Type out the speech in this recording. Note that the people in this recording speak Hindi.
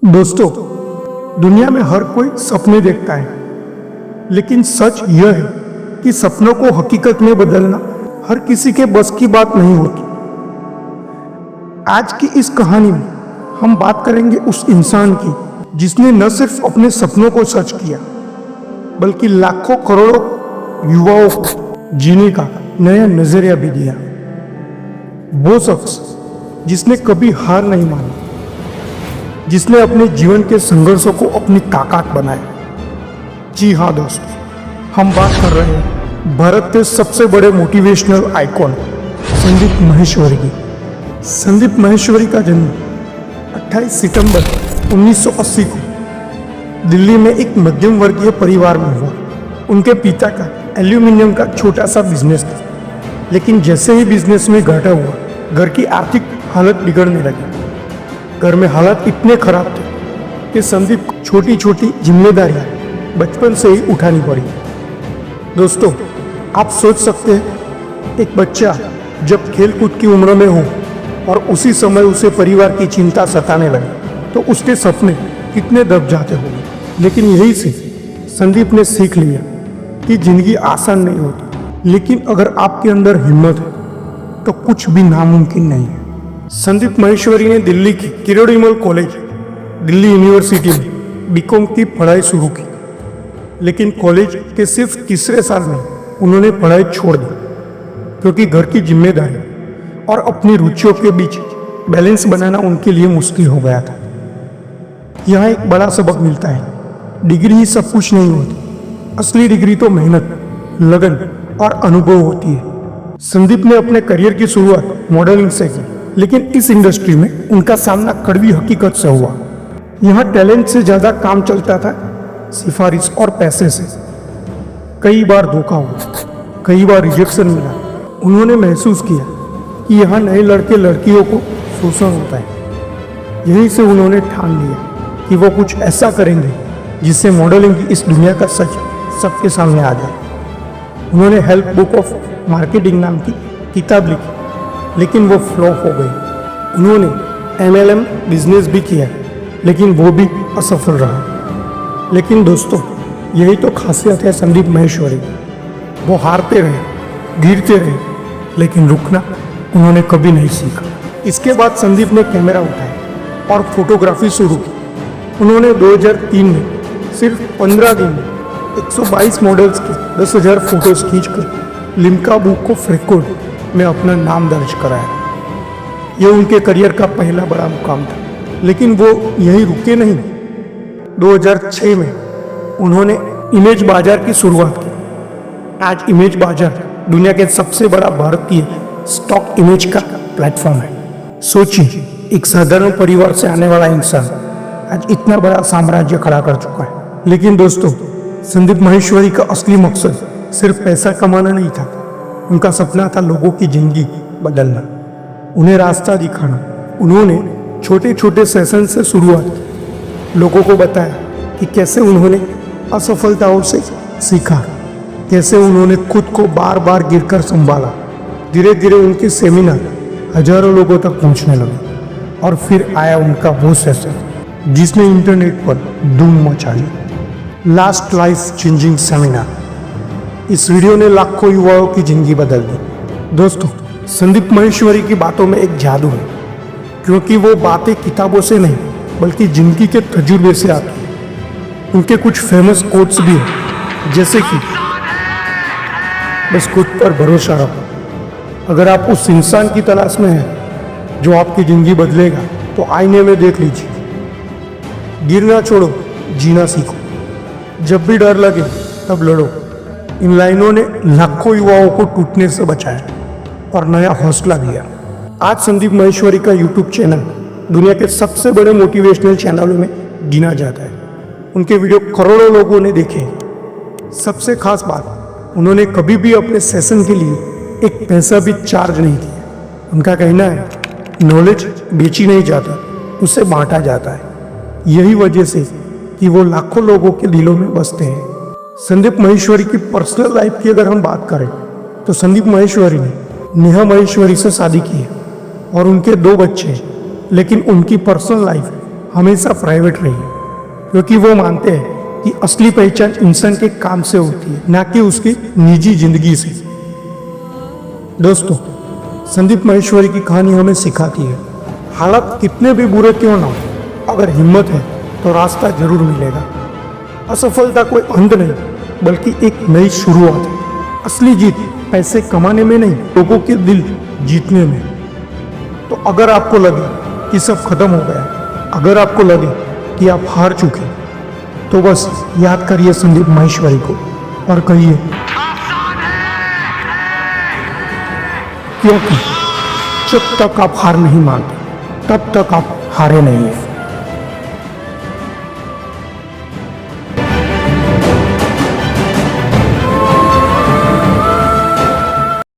दोस्तों, दुनिया में हर कोई सपने देखता है, लेकिन सच यह है कि सपनों को हकीकत में बदलना हर किसी के बस की बात नहीं होती। आज की इस कहानी में हम बात करेंगे उस इंसान की जिसने न सिर्फ अपने सपनों को सच किया, बल्कि लाखों करोड़ों युवाओं को जीने का नया नजरिया भी दिया। वो शख्स जिसने कभी हार नहीं मानी, जिसने अपने जीवन के संघर्षों को अपनी ताकत बनाया। जी हाँ दोस्तों, हम बात कर रहे हैं भारत के सबसे बड़े मोटिवेशनल आइकॉन संदीप माहेश्वरी की। संदीप माहेश्वरी का जन्म 28 सितंबर 1980 को दिल्ली में एक मध्यम वर्गीय परिवार में हुआ। उनके पिता का एल्यूमिनियम का छोटा सा बिजनेस था, लेकिन जैसे ही बिजनेस में घाटा हुआ, घर की आर्थिक हालत बिगड़ने लगी। घर में हालात इतने खराब थे कि संदीप को छोटी छोटी जिम्मेदारियां बचपन से ही उठानी पड़ी। दोस्तों, आप सोच सकते हैं, एक बच्चा जब खेल कूद की उम्र में हो और उसी समय उसे परिवार की चिंता सताने लगे, तो उसके सपने कितने दब जाते होंगे। लेकिन यही से संदीप ने सीख लिया कि जिंदगी आसान नहीं होती, लेकिन अगर आपके अंदर हिम्मत है तो कुछ भी नामुमकिन नहीं है। संदीप माहेश्वरी ने दिल्ली की किरोड़ीमल कॉलेज, दिल्ली यूनिवर्सिटी में बीकॉम की पढ़ाई शुरू की, लेकिन कॉलेज के सिर्फ तीसरे साल में उन्होंने पढ़ाई छोड़ दी, क्योंकि घर की जिम्मेदारी और अपनी रुचियों के बीच बैलेंस बनाना उनके लिए मुश्किल हो गया था। यहाँ एक बड़ा सबक मिलता है, डिग्री ही सब कुछ नहीं होती। असली डिग्री तो मेहनत, लगन और अनुभव होती है। संदीप ने अपने करियर की शुरुआत मॉडलिंग से की, लेकिन इस इंडस्ट्री में उनका सामना कड़वी हकीकत से हुआ। यहाँ टैलेंट से ज़्यादा काम चलता था सिफारिश और पैसे से। कई बार धोखा हुआ, कई बार रिजेक्शन मिला। उन्होंने महसूस किया कि यहाँ नए लड़के लड़कियों को शोषण होता है। यहीं से उन्होंने ठान लिया कि वो कुछ ऐसा करेंगे जिससे मॉडलिंग की इस दुनिया का सच सबके सामने आ जाए। उन्होंने हेल्प बुक ऑफ मार्केटिंग नाम की किताब लिखी, लेकिन वो फ्लॉप हो गई। उन्होंने MLM बिजनेस भी किया, लेकिन वो भी असफल रहा। लेकिन दोस्तों, यही तो खासियत है संदीप माहेश्वरी। वो हारते रहे, गिरते रहे, लेकिन रुकना उन्होंने कभी नहीं सीखा। इसके बाद संदीप ने कैमरा उठाया और फोटोग्राफी शुरू की। उन्होंने 2003 में सिर्फ 15 दिन में 122 मॉडल्स के 10,000 फोटोज खींचकर लिम्का बुक ऑफ रिकॉर्ड में अपना नाम दर्ज कराया। यह उनके करियर का पहला बड़ा मुकाम था, लेकिन वो यहीं रुके नहीं। 2006 में उन्होंने इमेज बाजार की शुरुआत की। आज इमेज बाजार दुनिया के सबसे बड़ा भारतीय स्टॉक इमेज का प्लेटफॉर्म है। सोचिए, एक साधारण परिवार से आने वाला इंसान आज इतना बड़ा साम्राज्य खड़ा कर चुका है। लेकिन दोस्तों, संदीप माहेश्वरी का असली मकसद सिर्फ पैसा कमाना नहीं था। उनका सपना था लोगों की जिंदगी बदलना, उन्हें रास्ता दिखाना। उन्होंने छोटे छोटे सेशन से शुरुआत की, लोगों को बताया कि कैसे उन्होंने असफलताओं से सीखा, कैसे उन्होंने खुद को बार बार गिरकर संभाला। धीरे धीरे उनके सेमिनार हजारों लोगों तक पहुंचने लगे, और फिर आया उनका वो सेशन जिसने इंटरनेट पर धूम मचा दी, लास्ट लाइफ चेंजिंग सेमिनार। इस वीडियो ने लाखों युवाओं की जिंदगी बदल दी। दोस्तों, संदीप माहेश्वरी की बातों में एक जादू है, क्योंकि वो बातें किताबों से नहीं बल्कि जिंदगी के तजुर्बे से आती हैं। उनके कुछ फेमस कोट्स भी हैं, जैसे कि बस खुद पर भरोसा रखो। अगर आप उस इंसान की तलाश में हैं जो आपकी जिंदगी बदलेगा, तो आईने में देख लीजिए। गिरना छोड़ो, जीना सीखो। जब भी डर लगे तब लड़ो। इन लाइनों ने लाखों युवाओं को टूटने से बचाया और नया हौसला दिया। आज संदीप माहेश्वरी का YouTube चैनल दुनिया के सबसे बड़े मोटिवेशनल चैनलों में गिना जाता है। उनके वीडियो करोड़ों लोगों ने देखे हैं। सबसे खास बात, उन्होंने कभी भी अपने सेशन के लिए एक पैसा भी चार्ज नहीं किया। उनका कहना है, नॉलेज बेची नहीं जाता, उसे बांटा जाता है। यही वजह से कि वो लाखों लोगों के दिलों में बसते हैं। संदीप माहेश्वरी की पर्सनल लाइफ की अगर हम बात करें, तो संदीप माहेश्वरी ने नेहा माहेश्वरी से शादी की है और उनके 2 बच्चे हैं। लेकिन उनकी पर्सनल लाइफ हमेशा प्राइवेट रही है, क्योंकि वो मानते हैं कि असली पहचान इंसान के काम से होती है, ना कि उसकी निजी जिंदगी से। दोस्तों, संदीप माहेश्वरी की कहानी हमें सिखाती है, हालात कितने भी बुरे क्यों ना हो, अगर हिम्मत है तो रास्ता जरूर मिलेगा। असफलता कोई अंत नहीं, बल्कि एक नई शुरुआत है। असली जीत पैसे कमाने में नहीं, लोगों के दिल जीतने में। तो अगर आपको लगे कि सब खत्म हो गया, अगर आपको लगे कि आप हार चुके, तो बस याद करिए संदीप माहेश्वरी को और कहिए, क्योंकि जब तक आप हार नहीं मानते, तब तक आप हारे नहीं हैं।